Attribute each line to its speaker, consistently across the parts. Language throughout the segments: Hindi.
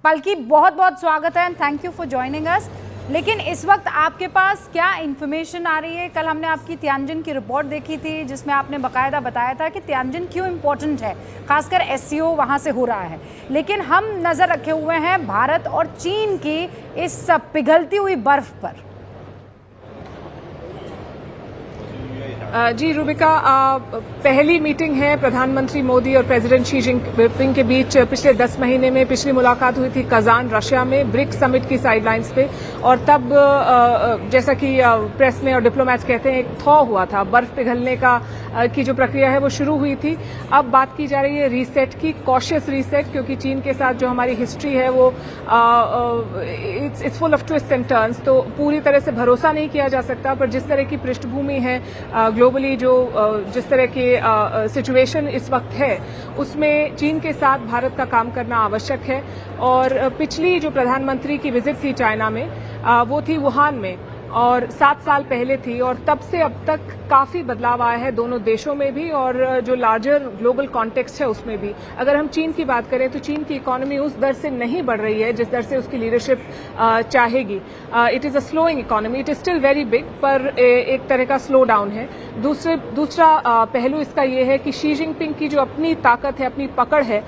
Speaker 1: पलकी, बहुत बहुत स्वागत है and thank you for joining us. लेकिन इस वक्त आपके पास क्या इन्फॉर्मेशन आ रही है? कल हमने आपकी तियानजिन की रिपोर्ट देखी थी जिसमें आपने बाकायदा बताया था कि तियानजिन क्यों इम्पोर्टेंट है, खासकर एससीओ वहाँ से हो रहा है। लेकिन हम नज़र रखे हुए हैं भारत और चीन की इस पिघलती हुई बर्फ पर।
Speaker 2: जी रूबिका, पहली मीटिंग है प्रधानमंत्री मोदी और प्रेसिडेंट शी जिनपिंग के बीच। पिछले 10 महीने में पिछली मुलाकात हुई थी कजान रशिया में ब्रिक्स समिट की साइडलाइंस पे, और तब जैसा कि प्रेस में और डिप्लोमैट्स कहते हैं एक थॉ हुआ था, बर्फ पिघलने की जो प्रक्रिया है वो शुरू हुई थी। अब बात की जा रही है रीसेट की, कॉशियस रीसेट, क्योंकि चीन के साथ जो हमारी हिस्ट्री है वो it's full of twist and turns, तो पूरी तरह से भरोसा नहीं किया जा सकता। पर जिस तरह की पृष्ठभूमि है ग्लोबली, जिस तरह की सिचुएशन इस वक्त है, उसमें चीन के साथ भारत का काम करना आवश्यक है। और पिछली जो प्रधानमंत्री की विजिट थी चाइना में, वो थी वुहान में, और 7 साल पहले थी, और तब से अब तक काफी बदलाव आया है दोनों देशों में भी और जो लार्जर ग्लोबल कॉन्टेक्स्ट है उसमें भी। अगर हम चीन की बात करें तो चीन की इकोनॉमी उस दर से नहीं बढ़ रही है जिस दर से उसकी लीडरशिप चाहेगी। It is a slowing economy, it is still very big, पर एक तरह का स्लो डाउन है। दूसरा पहलू इसका ये है कि शी जिनपिंग की जो अपनी ताकत है, अपनी पकड़ है,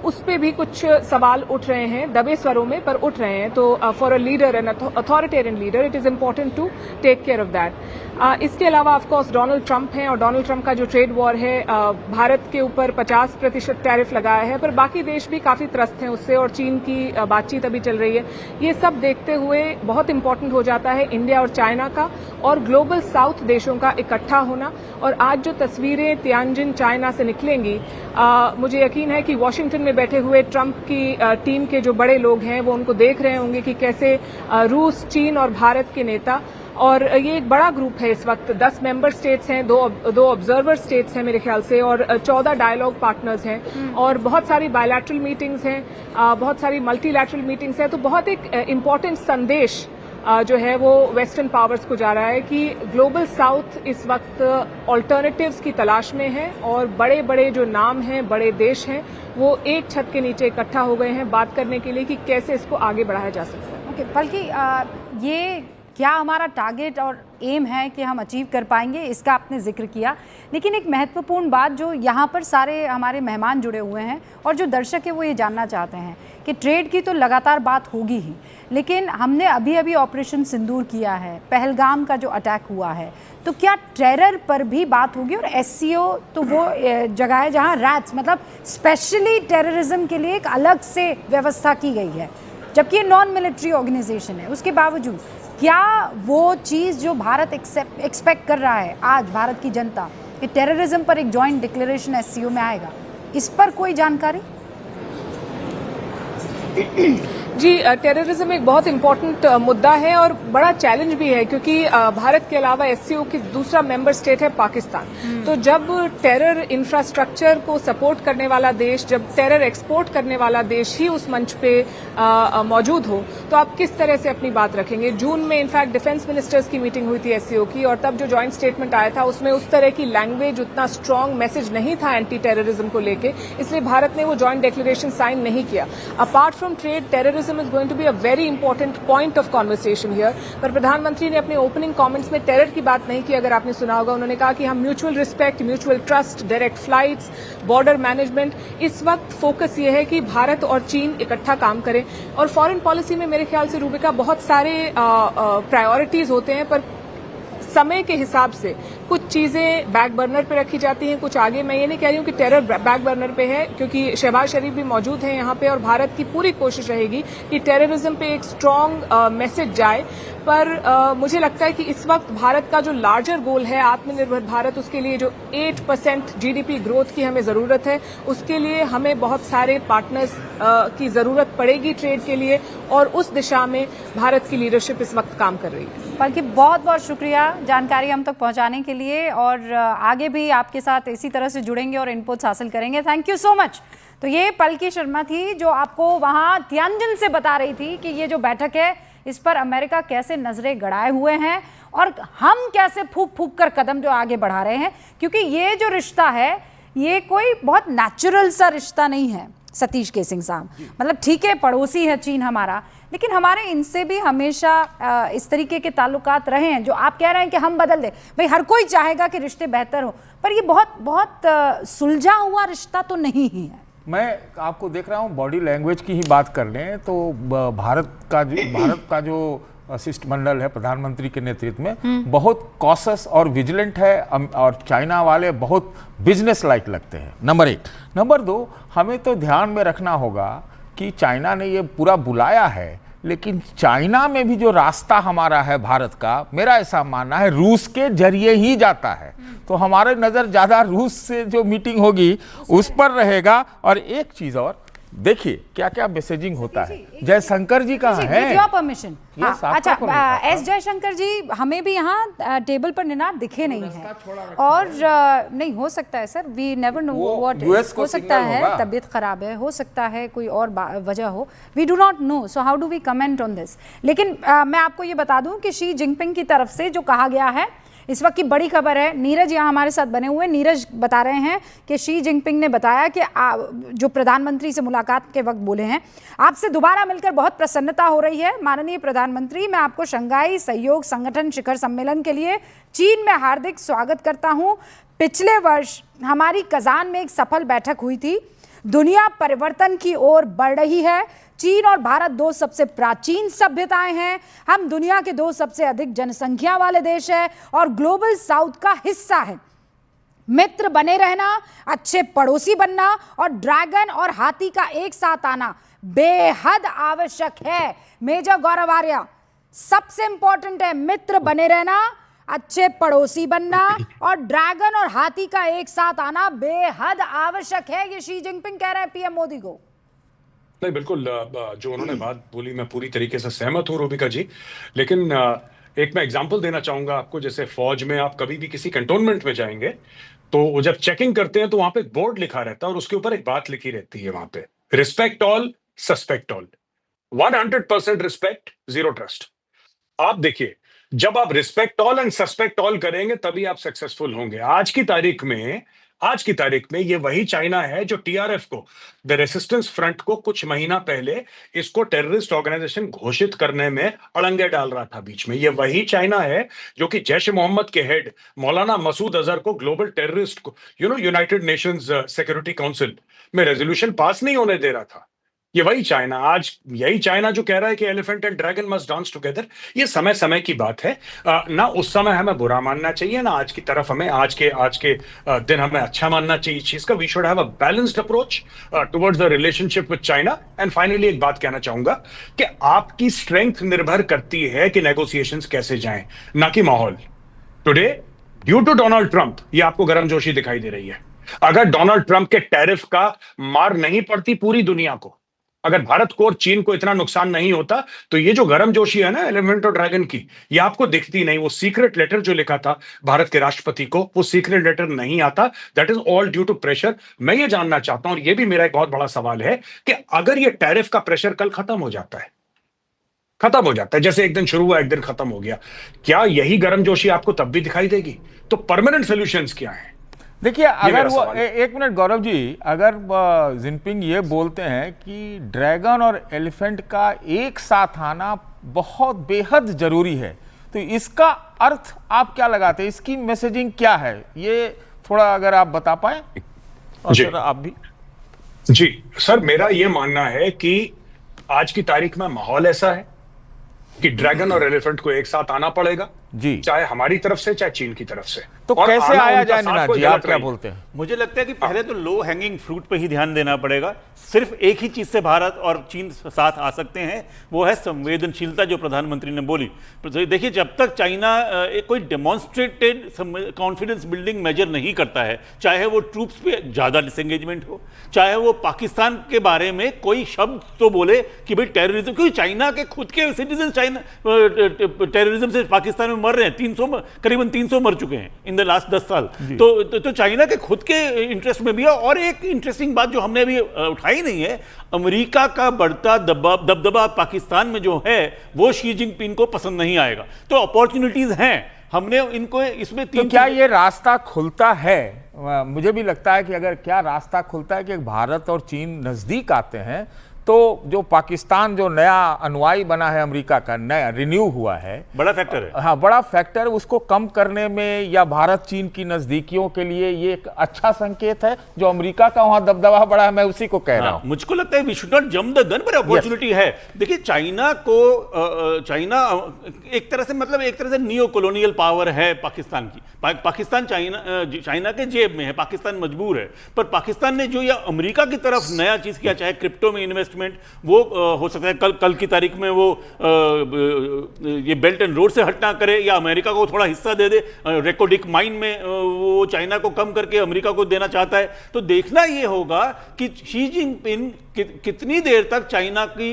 Speaker 2: उस पे भी कुछ सवाल उठ रहे हैं, दबे स्वरों में पर उठ रहे हैं। तो for a leader, an authoritarian leader, it is important to take care of that. इसके अलावा ऑफ कोर्स डोनाल्ड ट्रंप हैं, और डोनाल्ड ट्रंप का जो ट्रेड वॉर है, भारत के ऊपर 50% टैरिफ लगाया है, पर बाकी देश भी काफी त्रस्त हैं उससे, और चीन की बातचीत अभी चल रही है। ये सब देखते हुए बहुत इंपॉर्टेंट हो जाता है इंडिया और चाइना का और ग्लोबल साउथ देशों का इकट्ठा होना। और आज जो तस्वीरें तियानजिन चाइना से निकलेंगी, मुझे यकीन है कि वॉशिंगटन में बैठे हुए ट्रंप की टीम के जो बड़े लोग हैं वो उनको देख रहे होंगे कि कैसे रूस, चीन और भारत के नेता, और ये एक बड़ा ग्रुप है इस वक्त, 10 मेंबर स्टेट्स हैं, दो ऑब्जर्वर स्टेट्स हैं मेरे ख्याल से, और 14 डायलॉग पार्टनर्स हैं, और बहुत सारी बायलैटरल मीटिंग्स हैं, बहुत सारी मल्टीलैटरल मीटिंग्स हैं। तो बहुत एक इम्पॉर्टेंट संदेश जो है वो वेस्टर्न पावर्स को जा रहा है कि ग्लोबल साउथ इस वक्त ऑल्टरनेटिव्स की तलाश में है, और बड़े बड़े जो नाम हैं, बड़े देश हैं, वो एक छत के नीचे इकट्ठा हो गए हैं बात करने के लिए कि कैसे इसको आगे बढ़ाया जा सकता है।
Speaker 1: ओके, बल्कि ये क्या हमारा टारगेट और एम है कि हम अचीव कर पाएंगे, इसका आपने जिक्र किया। लेकिन एक महत्वपूर्ण बात जो यहाँ पर सारे हमारे मेहमान जुड़े हुए हैं और जो दर्शक है वो ये जानना चाहते हैं कि ट्रेड की तो लगातार बात होगी ही, लेकिन हमने अभी अभी ऑपरेशन सिंदूर किया है, पहलगाम का जो अटैक हुआ है, तो क्या टेरर पर भी बात होगी? और एससीओ तो वो जगह है जहाँ रैट्स, मतलब स्पेशली टेररिज्म के लिए एक अलग से व्यवस्था की गई है, जबकि ये नॉन मिलिट्री ऑर्गेनाइजेशन है। उसके बावजूद क्या वो चीज़ जो भारत एक्सपेक्ट कर रहा है आज, भारत की जनता, कि टेररिज्म पर एक जॉइंट डिक्लेरेशन एससीओ में आएगा, इस पर कोई जानकारी?
Speaker 2: जी, टेररिज्म एक बहुत इम्पोर्टेंट मुद्दा है और बड़ा चैलेंज भी है, क्योंकि भारत के अलावा एससीओ की दूसरा मेंबर स्टेट है पाकिस्तान। तो जब टेरर इंफ्रास्ट्रक्चर को सपोर्ट करने वाला देश, जब टेरर एक्सपोर्ट करने वाला देश ही उस मंच पे मौजूद हो, तो आप किस तरह से अपनी बात रखेंगे? जून में इनफैक्ट डिफेंस मिनिस्टर्स की मीटिंग हुई थी एससीओ की, और तब जो ज्वाइंट स्टेटमेंट आया था उसमें उस तरह की लैंग्वेज, उतना स्ट्रांग मैसेज नहीं था एंटी टेररिज्म को लेके, इसलिए भारत ने वो ज्वाइंट डिक्लेरेशन साइन नहीं किया। Apart from trade, terrorism is going to be a very important point of conversation here। पर प्रधानमंत्री ने अपने ओपनिंग कमेंट्स में टेरर की बात नहीं की। अगर आपने सुना होगा, उन्होंने कहा कि हम mutual respect, mutual trust, direct flights, border management, इस वक्त फोकस ये है कि भारत और चीन इकट्ठा काम करें। और फॉरेन पॉलिसी में मेरे ख्याल से रूबिका बहुत सारे प्रायोरिटीज होते हैं, पर समय के हिसाब से कुछ चीजें बैक बर्नर पे रखी जाती हैं, कुछ आगे। मैं ये नहीं कह रही हूँ कि टेरर बैक बर्नर पे है, क्योंकि शहबाज शरीफ भी मौजूद हैं यहाँ पे, और भारत की पूरी कोशिश रहेगी कि टेररिज्म पे एक स्ट्रांग मैसेज जाए। पर मुझे लगता है कि इस वक्त भारत का जो लार्जर गोल है आत्मनिर्भर भारत, उसके लिए जो 8% जीडीपी ग्रोथ की हमें जरूरत है, उसके लिए हमें बहुत सारे पार्टनर्स की जरूरत पड़ेगी ट्रेड के लिए, और उस दिशा में भारत की लीडरशिप इस वक्त काम कर रही है।
Speaker 1: बल्कि बहुत बहुत शुक्रिया जानकारी हम तक पहुंचाने के लिए, और आगे भी आपके साथ इसी तरह से जुड़ेंगे और इनपुट्स हासिल करेंगे। Thank you so much. तो ये पलकी शर्मा थी जो आपको वहाँ तियानजिन से बता रही थी कि ये जो बैठक है इस पर अमेरिका कैसे नजरें गड़ाए हुए हैं और हम कैसे फूक फूक कर कदम जो आगे बढ़ा रहे हैं, क्योंकि ये जो रिश्ता है ये कोई बहुत नेचुरल सा रिश्ता नहीं है। सतीश केसिंग साहब, मतलब ठीक है पड़ोसी है चीन हमारा, लेकिन हमारे इनसे भी हमेशा इस तरीके के ताल्लुकात रहे हैं। जो आप कह रहे हैं कि हम बदल दें, भाई हर कोई चाहेगा कि रिश्ते बेहतर हो, पर ये बहुत बहुत सुलझा हुआ रिश्ता तो नहीं ही है।
Speaker 3: मैं आपको देख रहा हूँ, बॉडी लैंग्वेज की ही बात कर लें तो भारत का जो शिष्टमंडल है प्रधानमंत्री के नेतृत्व में बहुत कॉशस और विजिलेंट है, और चाइना वाले बहुत बिजनेस लाइक लगते हैं, नंबर 1। नंबर 2, हमें तो ध्यान में रखना होगा कि चाइना ने ये पूरा बुलाया है, लेकिन चाइना में भी जो रास्ता हमारा है भारत का, मेरा ऐसा मानना है रूस के जरिए ही जाता है। तो हमारे नज़र ज़्यादा रूस से जो मीटिंग होगी उस पर रहेगा। और एक चीज़ और देखिए क्या क्या मैसेजिंग होता है। जयशंकर जी कहाँ है?
Speaker 1: परमिशन। अच्छा, एस जयशंकर जी हमें भी यहाँ टेबल पर निनाद दिखे नहीं है, और नहीं हो सकता है sir, we never know what, हो सकता है तबीयत खराब है, हो सकता है कोई और वजह हो, we do not know, so how do we comment on this. लेकिन मैं आपको ये बता दूं कि शी जिनपिंग की तरफ से जो कहा गया है, इस वक्त की बड़ी खबर है, नीरज यहाँ हमारे साथ बने हुए हैं। नीरज बता रहे हैं कि शी जिनपिंग ने बताया कि जो प्रधानमंत्री से मुलाकात के वक्त बोले हैं, आपसे दोबारा मिलकर बहुत प्रसन्नता हो रही है माननीय प्रधानमंत्री, मैं आपको शंघाई सहयोग संगठन शिखर सम्मेलन के लिए चीन में हार्दिक स्वागत करता हूँ। पिछले वर्ष हमारी कजान में एक सफल बैठक हुई थी, दुनिया परिवर्तन की ओर बढ़ रही है, चीन और भारत 2 सबसे प्राचीन सभ्यताएं हैं, हम दुनिया के 2 सबसे अधिक जनसंख्या वाले देश हैं और ग्लोबल साउथ का हिस्सा है। मित्र बने रहना, अच्छे पड़ोसी बनना और ड्रैगन और हाथी का एक साथ आना बेहद आवश्यक है। मेजर गौरव आर्या, सबसे इंपॉर्टेंट है मित्र बने रहना, अच्छे पड़ोसी बनना और ड्रैगन और हाथी का एक साथ आना बेहद आवश्यक है। ये शी जिनपिंग कह रहे हैं पीएम मोदी को।
Speaker 4: नहीं, बिल्कुल जो उन्होंने बात बोली मैं पूरी तरीके से सहमत हूँ रूबिका जी, लेकिन एक मैं एग्जांपल देना चाहूंगा आपको। जैसे फौज में आप कभी भी किसी कंटोनमेंट में जाएंगे तो वो जब चेकिंग करते हैं तो वहां पे एक बोर्ड लिखा रहता है और उसके ऊपर एक बात लिखी रहती है, वहां पे respect all, suspect all, 100% respect, 0 trust. आप देखिए, जब आप respect all and suspect all करेंगे तभी आप सक्सेसफुल होंगे। आज की तारीख में ये वही चाइना है जो टीआरएफ को, द रेसिस्टेंस फ्रंट को, कुछ महीना पहले इसको टेररिस्ट ऑर्गेनाइजेशन घोषित करने में अड़ंगे डाल रहा था बीच में। ये वही चाइना है जो कि जैश मोहम्मद के हेड मौलाना मसूद अजहर को, ग्लोबल टेररिस्ट को, यूनाइटेड नेशंस सिक्योरिटी काउंसिल में रेजोल्यूशन पास नहीं होने दे रहा था। ये वही चाइना, आज यही चाइना जो कह रहा है कि elephant and dragon must dance together. ये समय समय की बात है, ना उस समय हमें बुरा मानना चाहिए, ना आज की तरफ हमें आज के दिन हमें अच्छा मानना चाहिए चीज का। We should have a balanced approach towards the relationship with China. And finally एक बात कहना चाहूंगा कि आपकी स्ट्रेंथ निर्भर करती है कि नेगोशिएशंस कैसे जाएं, ना कि माहौल। Today due to Donald Trump ये आपको गर्मजोशी दिखाई दे रही है। अगर डोनाल्ड ट्रंप के टैरिफ का मार नहीं पड़ती पूरी दुनिया को, अगर भारत को और चीन को इतना नुकसान नहीं होता, तो ये जो गर्मजोशी है ना एलिफेंट और ड्रैगन की, ये आपको दिखती नहीं। वो सीक्रेट लेटर जो लिखा था भारत के राष्ट्रपति को, वो सीक्रेट लेटर नहीं आता। That is all due to pressure. मैं ये जानना चाहता हूं, और ये भी मेरा एक बहुत बड़ा सवाल है, कि अगर ये टैरिफ का प्रेशर कल खत्म हो जाता है, जैसे एक दिन शुरू हुआ एक दिन खत्म हो गया, क्या यही गर्मजोशी आपको तब भी दिखाई देगी? तो परमानेंट सॉल्यूशंस क्या हैं?
Speaker 3: देखिए, अगर वो एक मिनट गौरव जी, अगर जिनपिंग ये बोलते हैं कि ड्रैगन और एलिफेंट का एक साथ आना बहुत बेहद जरूरी है, तो इसका अर्थ आप क्या लगाते हैं? इसकी मैसेजिंग क्या है? ये थोड़ा अगर आप बता पाए। और
Speaker 4: जी,
Speaker 3: सर आप भी।
Speaker 4: जी सर, मेरा ये मानना है कि आज की तारीख में माहौल ऐसा है कि ड्रैगन और एलिफेंट को एक साथ आना पड़ेगा
Speaker 3: जी,
Speaker 4: चाहे हमारी तरफ से चाहे चीन की तरफ से।
Speaker 3: तो
Speaker 4: और
Speaker 3: कैसे
Speaker 4: आना
Speaker 3: आया
Speaker 4: उनका
Speaker 3: जाए
Speaker 4: साथ
Speaker 3: निनाद
Speaker 4: कोई
Speaker 3: जी, आप
Speaker 4: गलत
Speaker 3: क्या
Speaker 4: नहीं।
Speaker 3: बोलते हैं?
Speaker 5: मुझे लगता है कि पहले तो लो हैंगिंग फ्रूट पे ही ध्यान देना पड़ेगा। सिर्फ एक ही चीज से भारत और चीन साथ आ सकते हैं, वो है संवेदनशीलता, जो प्रधानमंत्री ने बोली। देखिए, जब तक चाइना कोई डेमोन्स्ट्रेटेड कॉन्फिडेंस बिल्डिंग मेजर नहीं करता है, चाहे वो ट्रूप्स पे ज्यादा डिसएंगेजमेंट हो, चाहे वो पाकिस्तान के बारे में कोई शब्द तो बोले कि भाई टेररिज्म, क्योंकि चाइना के खुद के सिटीजन चाइना टेररिज्म से पाकिस्तान में मर रहे हैं, करीबन 300 मर चुके हैं इन द लास्ट 10 साल। तो चाइना के खुद के इंटरेस्ट में भी है। और एक इंटरेस्टिंग बात जो हमने अभी उठाई नहीं है, अमेरिका का बढ़ता दबदबा पाकिस्तान में जो है, वो शी जिनपिंग को पसंद नहीं आएगा। तो अपॉर्चुनिटीज हैं, हमने इनको इसमें
Speaker 3: तो
Speaker 5: तीन
Speaker 3: क्या ये रास्ता खुलता है? मुझे भी लगता है कि अगर क्या रास्ता खुलता है कि भारत और चीन नजदीक आते हैं तो जो पाकिस्तान जो नया अनुयायी बना है अमेरिका का, नया रिन्यू हुआ है,
Speaker 5: बड़ा फैक्टर है।
Speaker 3: हाँ बड़ा फैक्टर, उसको कम करने में या भारत चीन की नजदीकियों के लिए ये एक अच्छा संकेत है। जो अमेरिका का वहां दबदबा बड़ा है, मैं उसी को कह रहा हूं।
Speaker 5: मुझको लगता है we should not jump the gun, पर अपॉर्चुनिटी है। देखिए चाइना एक तरह से नियो कॉलोनियल पावर है पाकिस्तान की। पाकिस्तान चाइना के जेब में है, पाकिस्तान मजबूर है। पर पाकिस्तान ने जो या अमेरिका की तरफ नया चीज किया, चाहे क्रिप्टो में इन्वेस्टमेंट, वो हो सकता है कल की तारीख में वो ये बेल्ट एंड रोड से हटना करे या अमेरिका को थोड़ा हिस्सा दे दे। रेकोडिक माइन में वो चाइना को कम करके अमेरिका को देना चाहता है। तो देखना ये होगा कि शी जिनपिंग कितनी देर तक चाइना की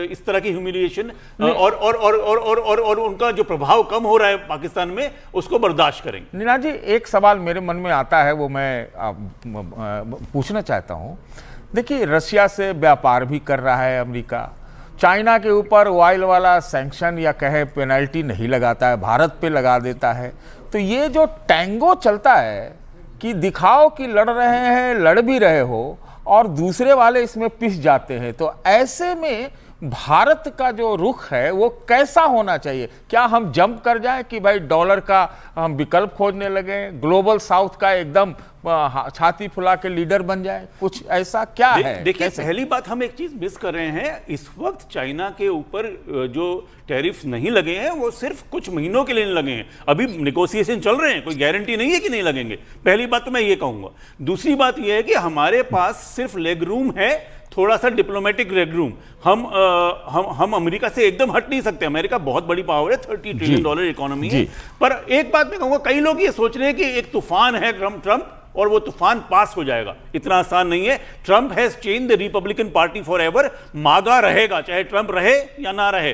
Speaker 5: इस तरह की ह्यूमिलिएशन और उनका जो प्रभाव कम हो रहा है पाकिस्तान में, उसको बर्दाश्त करेंगे।
Speaker 3: नीना जी, एक सवाल मेरे मन में आता है, वो मैं पूछना चाहता हूं। देखिए, रशिया से व्यापार भी कर रहा है अमेरिका, चाइना के ऊपर ऑयल वाला सैंक्शन या कहे पेनल्टी नहीं लगाता है, भारत पे लगा देता है। तो ये जो टैंगो चलता है कि दिखाओ कि लड़ रहे हैं, लड़ भी रहे हो, और दूसरे वाले इसमें पिस जाते हैं, तो ऐसे में भारत का जो रुख है वो कैसा होना चाहिए? क्या हम जंप कर जाएं कि भाई डॉलर का हम विकल्प खोजने लगे, ग्लोबल साउथ का एकदम छाती फुला के लीडर बन जाए? कुछ ऐसा क्या है?
Speaker 5: देखिए, पहली बात हम एक चीज मिस कर रहे हैं। इस वक्त चाइना के ऊपर जो टैरिफ नहीं लगे हैं वो सिर्फ कुछ महीनों के लिए नहीं लगे हैं, अभी निगोशिएशन चल रहे हैं, कोई गारंटी नहीं है कि नहीं लगेंगे। पहली बात तो मैं ये कहूंगा। दूसरी बात ये है कि हमारे पास सिर्फ लेग रूम है, थोड़ा सा डिप्लोमेटिक लेग रूम। हम अमेरिका से एकदम हट नहीं सकते। अमेरिका बहुत बड़ी पावर है, $30 ट्रिलियन इकोनॉमी है। पर एक बात मैं कहूंगा, कई लोग ये सोच रहे हैं कि एक तूफान है ट्रंप और वो तूफान पास हो जाएगा। इतना आसान नहीं है। Trump has change the Republican party for ever. मागा रहेगा, चाहे ट्रंप रहे या ना रहे।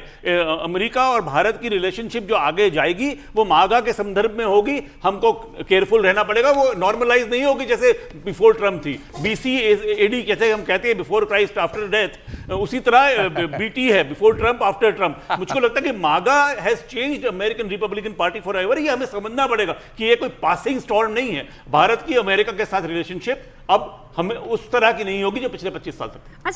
Speaker 5: अमेरिका और भारत की रिलेशनशिप जो आगे जाएगी वो मागा के संदर्भ में होगी। हमको केयरफुल रहना पड़ेगा। वो नॉर्मलाइज नहीं होगी जैसे बिफोर ट्रंप थी। BC-AD जैसे हम कहते हैं, बिफोर क्राइस्ट आफ्टर डेथ, उसी तरह BT है, बिफोर ट्रंप आफ्टर ट्रंप। मुझको लगता है कि मागा has changed American Republican party for ever. ये हमें समझना पड़ेगा कि ये कोई पासिंग स्टॉर्म नहीं है। भारत की अमेरिका के साथ रिलेशनशिप अब हमें उस तरह की नहीं होगी जो पिछले 25 साल तक।